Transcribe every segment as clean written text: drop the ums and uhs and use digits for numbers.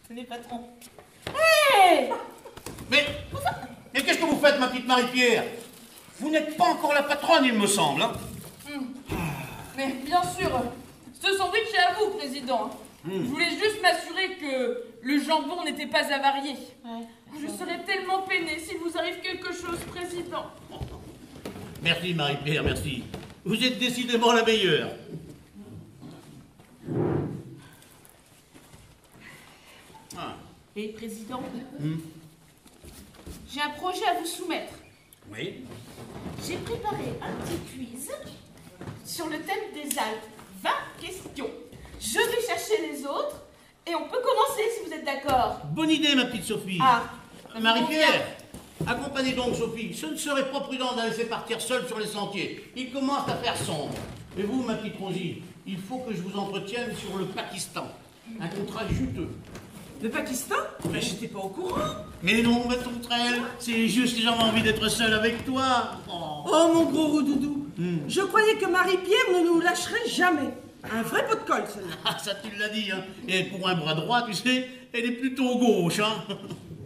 Tenez, patron. Hé! Mais qu'est-ce que vous faites, ma petite Marie-Pierre? Vous n'êtes pas encore la patronne, il me semble, hein? Mais bien sûr, ce sandwich est à vous, président. Je voulais juste m'assurer que le jambon n'était pas avarié. Ouais. Je serais tellement peinée s'il vous arrive quelque chose, président. Merci, Marie-Pierre, merci. Vous êtes décidément la meilleure. Et président, j'ai un projet à vous soumettre. Oui. J'ai préparé un petit quiz sur le thème des Alpes. 20 questions. Je vais chercher les autres et on peut commencer si vous êtes d'accord. Bonne idée, ma petite Sophie. Ah, Marie-Pierre, accompagnez donc Sophie. Ce ne serait pas prudent de la laisser partir seule sur les sentiers. Il commence à faire sombre. Et vous, ma petite Rosie, il faut que je vous entretienne sur le Pakistan. Un contrat juteux. Le Pakistan? Mais j'étais pas au courant. Mais non, ma tourterelle, c'est juste que j'avais envie d'être seule avec toi. Oh, mon gros roudoudou. Je croyais que Marie-Pierre ne nous lâcherait jamais. Un vrai pot de colle, celle-là. Ah, ça tu l'as dit, hein. Et pour un bras droit, tu sais, elle est plutôt gauche, hein.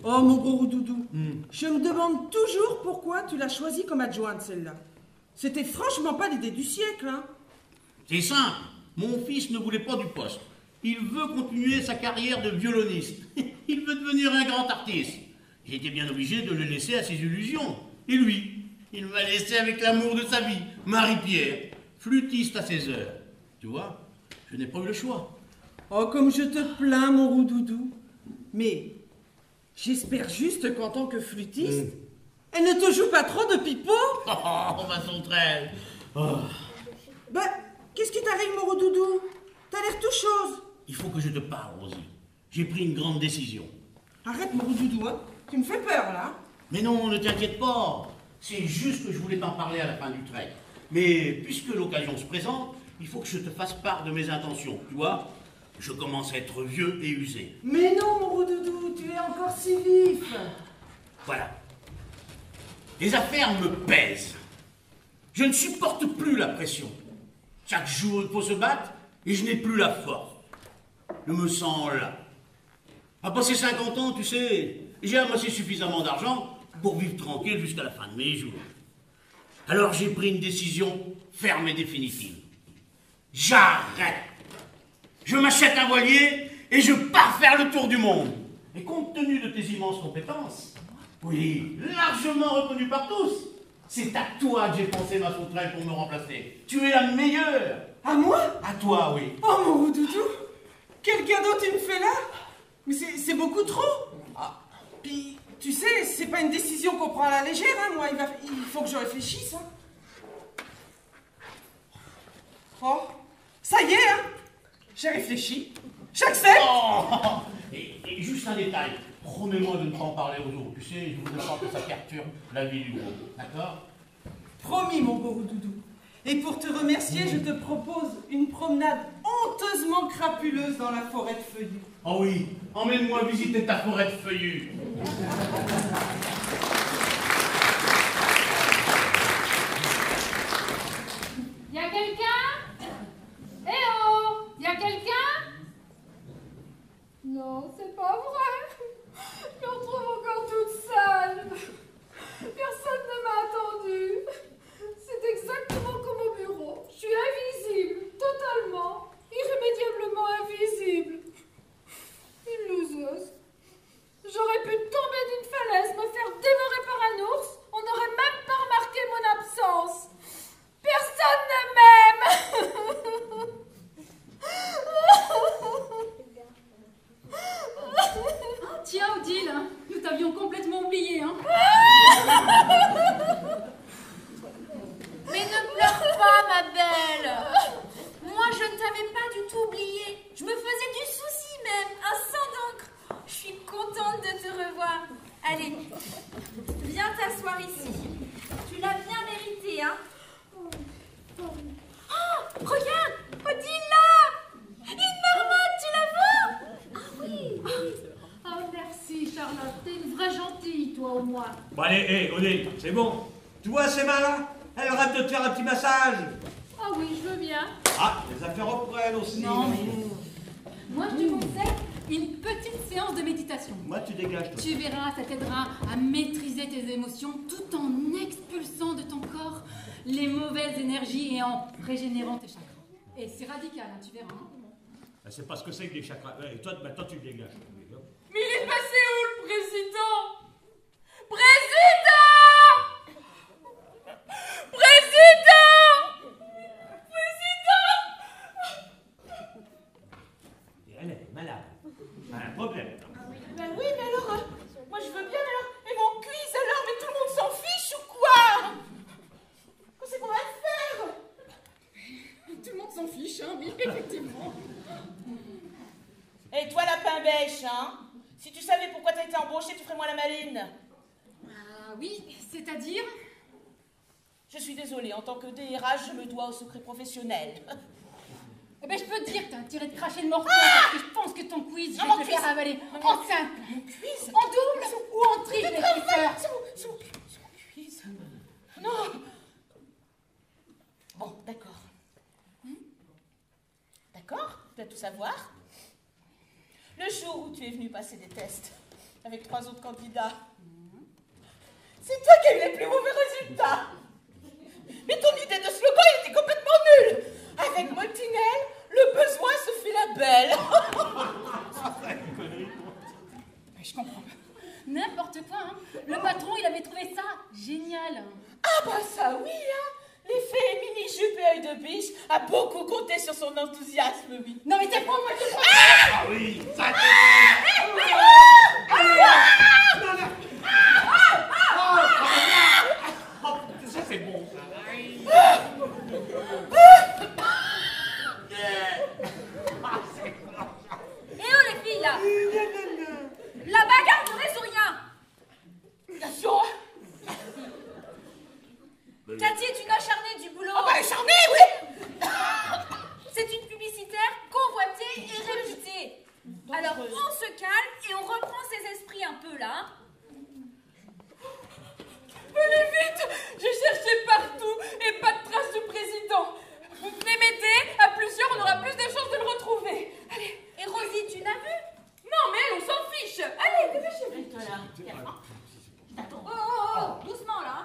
Oh, mon gros roudoudou. Je me demande toujours pourquoi tu l'as choisie comme adjointe, celle-là. C'était franchement pas l'idée du siècle, hein. C'est simple. Mon fils ne voulait pas du poste. Il veut continuer sa carrière de violoniste. Il veut devenir un grand artiste. J'ai été bien obligé de le laisser à ses illusions. Et lui, il m'a laissé avec l'amour de sa vie, Marie-Pierre, flûtiste à ses heures. Tu vois, je n'ai pas eu le choix. Oh, comme je te plains, mon roudoudou. Mais j'espère juste qu'en tant que flûtiste, elle ne te joue pas trop de pipeau. Oh, ma sauterelle. Oh. Ben, qu'est-ce qui t'arrive, mon roudoudou? T'as l'air tout chose. Il faut que je te parle, Rosie. J'ai pris une grande décision. Arrête, mon roudoudou, hein. Tu me fais peur, là. Mais non, ne t'inquiète pas. C'est juste que je voulais t'en parler à la fin du trek. Mais puisque l'occasion se présente, il faut que je te fasse part de mes intentions. Tu vois, je commence à être vieux et usé. Mais non, mon roudoudou, tu es encore si vif. Voilà. Les affaires me pèsent. Je ne supporte plus la pression. Chaque jour, il faut se battre et je n'ai plus la force. Je me sens là. À passer 50 ans, tu sais, j'ai amassé suffisamment d'argent pour vivre tranquille jusqu'à la fin de mes jours. Alors j'ai pris une décision ferme et définitive. J'arrête. Je m'achète un voilier et je pars faire le tour du monde. Et compte tenu de tes immenses compétences, oui, largement reconnues par tous, c'est à toi que j'ai pensé, ma sauterelle, pour me remplacer. Tu es la meilleure. À moi? À toi, oui. Oh, mon roudoudou. Quel cadeau tu me fais là? Mais c'est beaucoup trop. Puis, tu sais, c'est pas une décision qu'on prend à la légère, hein. Moi, il faut que je réfléchisse, hein. Oh, ça y est, hein. J'ai réfléchi. J'accepte. Oh, et juste un détail. Promets-moi de ne pas en parler aux autres. Tu sais, je voudrais pas que ça perturbe la vie du groupe. D'accord? Promis, mon beau roudoudou. Et pour te remercier, je te propose une promenade honteusement crapuleuse dans la forêt de feuillus. Oh oui, emmène-moi visiter ta forêt de feuillus. Y a quelqu'un? Eh oh! Y a quelqu'un? Non, c'est pas vrai. Je me retrouve encore toute seule. Personne ne m'a attendue. C'est exactement comme au bureau. Je suis invisible, totalement, irrémédiablement invisible. Une loseuse. J'aurais pu tomber d'une falaise, me faire dévorer par un ours. On n'aurait même pas remarqué mon absence. Personne ne m'aime. Oh, tiens, Odile, nous t'avions complètement oublié, hein. Mais ne pleure pas, ma belle. Moi, je ne t'avais pas du tout oublié. Je me faisais du souci même, un sang d'encre. Je suis contente de te revoir. Allez, viens t'asseoir ici. Tu l'as bien mérité, hein. Oh, regarde, Odile là. Une marmotte, tu la vois? Ah oui, oui. Oh, merci, Charlotte. T'es une vraie gentille, toi, au moins. Bon, allez, hé, Odile, c'est bon. Tu vois ces mains-là? Elles rêvent de te faire un petit massage. Ah oui, je veux bien. Ah, les affaires reprennent aussi. Non, mais moi, je te conseille Une petite séance de méditation. Moi, tu dégages, toi. Tu verras, ça t'aidera à maîtriser tes émotions tout en expulsant de ton corps les mauvaises énergies et en régénérant tes chakras. Et c'est radical, hein, tu verras. Hein. C'est pas ce que c'est que les chakras. Et toi, toi, tu le dégages. Mais il est passé où, le président? Président! Président! Elle est malade. Elle a un problème. Ben oui, mais alors, moi je veux bien, alors. Et mon quiz alors, mais tout le monde s'en fiche ou quoi? Qu'est-ce qu'on va faire? Tout le monde s'en fiche, hein, oui, effectivement. Et toi, lapin bêche, hein? Si tu savais pourquoi t'as été embauchée, tu ferais moins la maline. Ah oui, c'est-à-dire? Je suis désolée, en tant que DRH, je me dois au secret professionnel. Eh ben, je peux te dire que t'as intérêt de cracher le morceau parce que je pense que ton quiz, je vais te le faire avaler en simple, Mon quiz? en double ou en triple épaisseur. C'est mon quiz. Non. Bon, d'accord. D'accord, tu vas tout savoir. Le jour où tu es venu passer des tests avec 3 autres candidats, c'est toi qui as eu les plus mauvais résultats. Mais ton idée de slogan était complètement nulle. Avec Montinelle, le besoin se fait la belle. Je comprends pas. N'importe quoi, hein. Le patron, il avait trouvé ça génial. Ah bah ça oui, hein. L'effet mini-jupe et œil de biche a beaucoup compté sur son enthousiasme, oui. Non mais t'es pas moi, t'es pas... Ah oui, ça ça c'est bon, ça. Et oh les filles là? La bagarre ne résout rien. Bien sûr. Cathy est une acharnée du boulot. Ah bah acharné, oui. C'est une publicitaire convoitée et réputée. Alors on se calme et on reprend ses esprits un peu là. Allez vite! J'ai cherché partout et pas de trace du président. Vous venez m'aider? À plusieurs, on aura plus de chances de le retrouver. Allez. Et Rosie, tu l'as vu? Non, mais elle, on s'en fiche. Allez, dépêchez-vous. Oh, doucement là.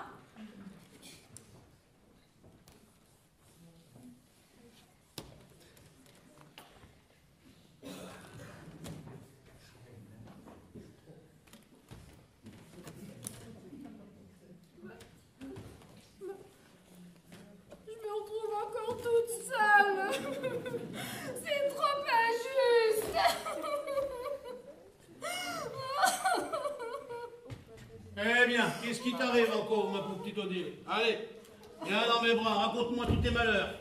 Je me retrouve encore toute seule. C'est trop injuste. Eh bien, qu'est-ce qui t'arrive encore, ma pauvre petite Odile? Allez, viens dans mes bras, raconte-moi tous tes malheurs.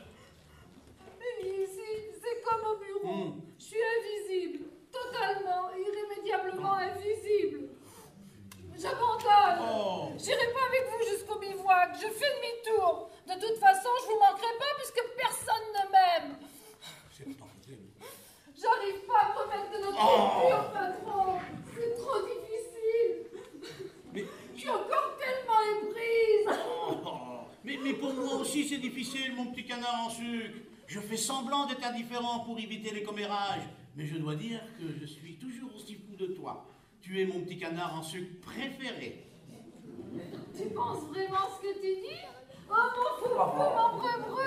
Mais ici, c'est comme au bureau. Je suis invisible. Totalement, irrémédiablement invisible. J'abandonne. Oh. J'irai pas avec vous jusqu'au bivouac. Je fais demi-tour. De toute façon, je vous manquerai pas puisque personne ne m'aime. J'arrive pas à me remettre de notre culture, patron. C'est trop difficile. Mais, Je suis encore tellement éprise. mais pour moi aussi c'est difficile, mon petit canard en sucre. Je fais semblant d'être indifférent pour éviter les commérages. Mais je dois dire que je suis toujours aussi fou de toi. Tu es mon petit canard en sucre préféré. Tu penses vraiment ce que tu dis? Oh mon fou, mon breu,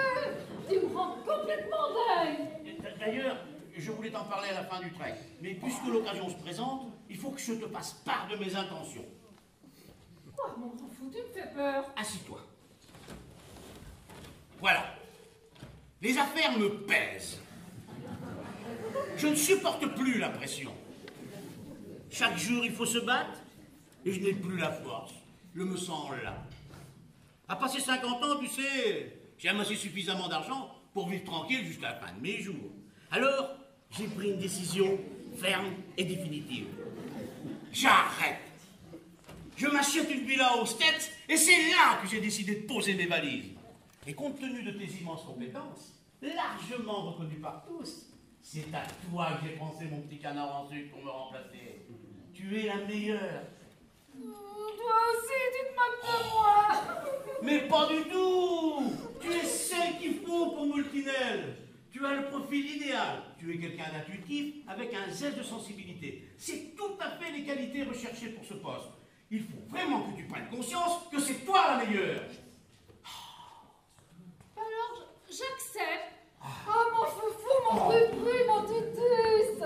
tu me rends complètement dingue. D'ailleurs, je voulais t'en parler à la fin du trek. Mais puisque l'occasion se présente, il faut que je te fasse part de mes intentions. Quoi, mon grand fou, tu me fais peur. Assis-toi. Voilà. Les affaires me pèsent. Je ne supporte plus la pression. Chaque jour, il faut se battre, et je n'ai plus la force. Je me sens là. À passer 50 ans, tu sais, j'ai amassé suffisamment d'argent pour vivre tranquille jusqu'à la fin de mes jours. Alors, j'ai pris une décision ferme et définitive. J'arrête. Je m'achète une villa aux States, et c'est là que j'ai décidé de poser mes valises. Et compte tenu de tes immenses compétences, largement reconnues par tous, c'est à toi que j'ai pensé, mon petit canard en sucre, pour me remplacer. Tu es la meilleure. Toi aussi, tu te moques de moi. Mais pas du tout. Tu es celle qu'il faut pour Multinelle. Tu as le profil idéal. Tu es quelqu'un d'intuitif avec un zeste de sensibilité. C'est tout à fait les qualités recherchées pour ce poste. Il faut vraiment que tu prennes conscience que c'est toi la meilleure. Alors, j'accepte. Oh, mon foufou, mon frufru, mon toutus.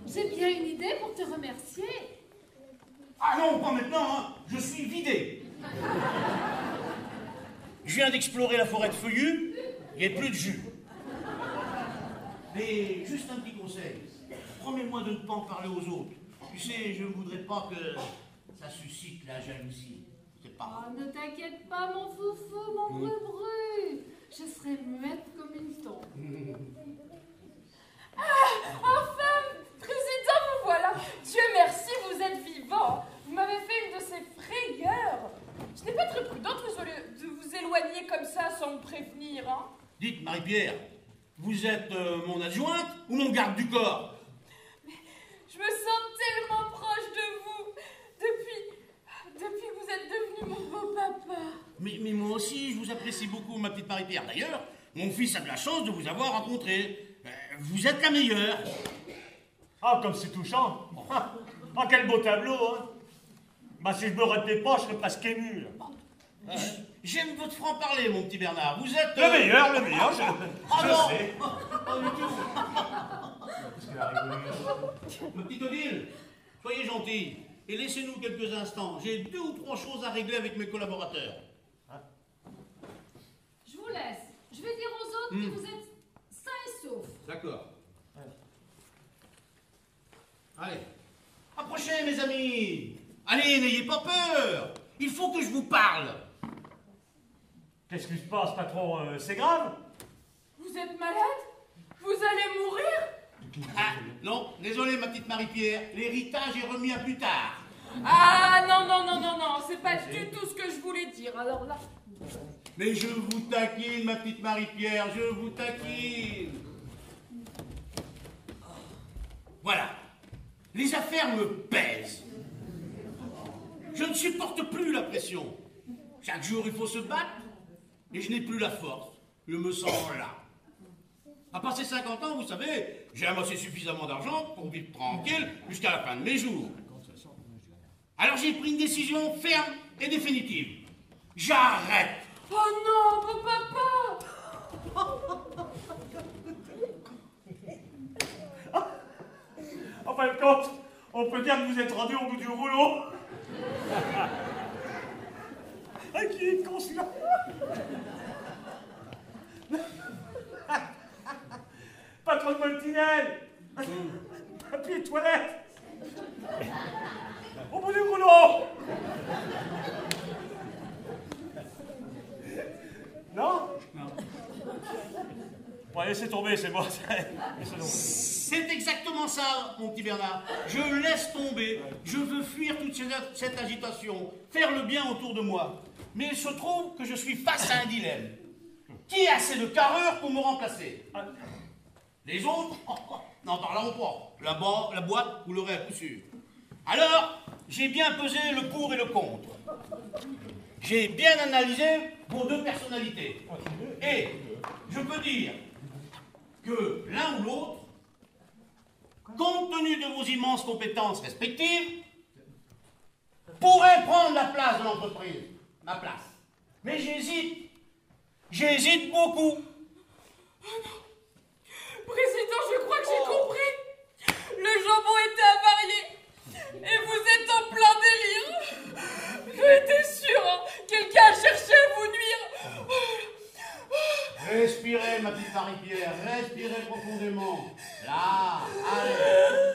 J'ai bien une idée pour te remercier. Ah non, pas maintenant, hein. Je suis vidé. Je viens d'explorer la forêt de feuillus, il n'y a plus de jus. Mais juste un petit conseil, promets-moi de ne pas en parler aux autres. Tu sais, je ne voudrais pas que ça suscite la jalousie. C'est pas... Oh, ne t'inquiète pas, mon foufou, mon brubru. Je serai muette comme une tombe. Ah, enfin, président, vous voilà. Dieu merci, vous êtes vivant. Vous m'avez fait une de ces frayeurs. Ce n'est pas très prudent de vous éloigner comme ça sans me prévenir, hein. Dites, Marie-Pierre, vous êtes mon adjointe ou mon garde du corps? Mais je me sens tellement proche de vous depuis que vous êtes devenu mon beau papa. Mais moi aussi, je vous apprécie beaucoup, ma petite Marie-Pierre. D'ailleurs, mon fils a de la chance de vous avoir rencontré. Vous êtes la meilleure. Ah, comme c'est touchant. Ah, quel beau tableau, hein. Bah, si je me ratais pas, je serais presque ému. J'aime votre franc-parler, mon petit Bernard. Vous êtes... Le meilleur, je sais. Pas du tout. Ma petite Odile, soyez gentille et laissez-nous quelques instants. J'ai 2 ou 3 choses à régler avec mes collaborateurs. Je vous laisse. Je vais dire aux autres que vous êtes sains et saufs. D'accord. Allez, approchez, mes amis. Allez, n'ayez pas peur. Il faut que je vous parle. Qu'est-ce qui se passe, patron? C'est grave? Vous êtes malade? Vous allez mourir? Ah, non, désolé, ma petite Marie-Pierre. L'héritage est remis à plus tard. Ah non, c'est pas du tout ce que je voulais dire. Alors là... Mais je vous taquine, ma petite Marie-Pierre, je vous taquine. Voilà. Les affaires me pèsent. Je ne supporte plus la pression. Chaque jour, il faut se battre et je n'ai plus la force. Je me sens là. À passer 50 ans, vous savez, j'ai amassé suffisamment d'argent pour vivre tranquille jusqu'à la fin de mes jours. Alors j'ai pris une décision ferme et définitive. J'arrête. Oh non, mon papa! En fin de compte, on peut dire que vous êtes rendu au bout du rouleau. Ah, qui est con, celui-là. Pas trop de moltinelle. Papier de toilette. Au bout du rouleau. Non? Non. Bon, laissez tomber, c'est bon. C'est exactement ça, mon petit Bernard. Je laisse tomber. Je veux fuir toute cette agitation, faire le bien autour de moi. Mais il se trouve que je suis face à un dilemme. Qui a assez de carrure pour me remplacer? Les autres? N'en parlons pas. La boîte, vous l'aurez à coup sûr. Alors, j'ai bien pesé le pour et le contre. J'ai bien analysé vos 2 personnalités. Et je peux dire que l'un ou l'autre, compte tenu de vos immenses compétences respectives, pourrait prendre la place de l'entreprise. Ma place. Mais j'hésite. J'hésite beaucoup. Oh non. Président, je crois que j'ai compris. Le jambon était avarié. Et vous êtes en plein délire. J'étais sûre, hein. Quelqu'un a cherché à vous nuire. Respirez, ma petite Marie-Pierre. Respirez profondément. Là. Allez.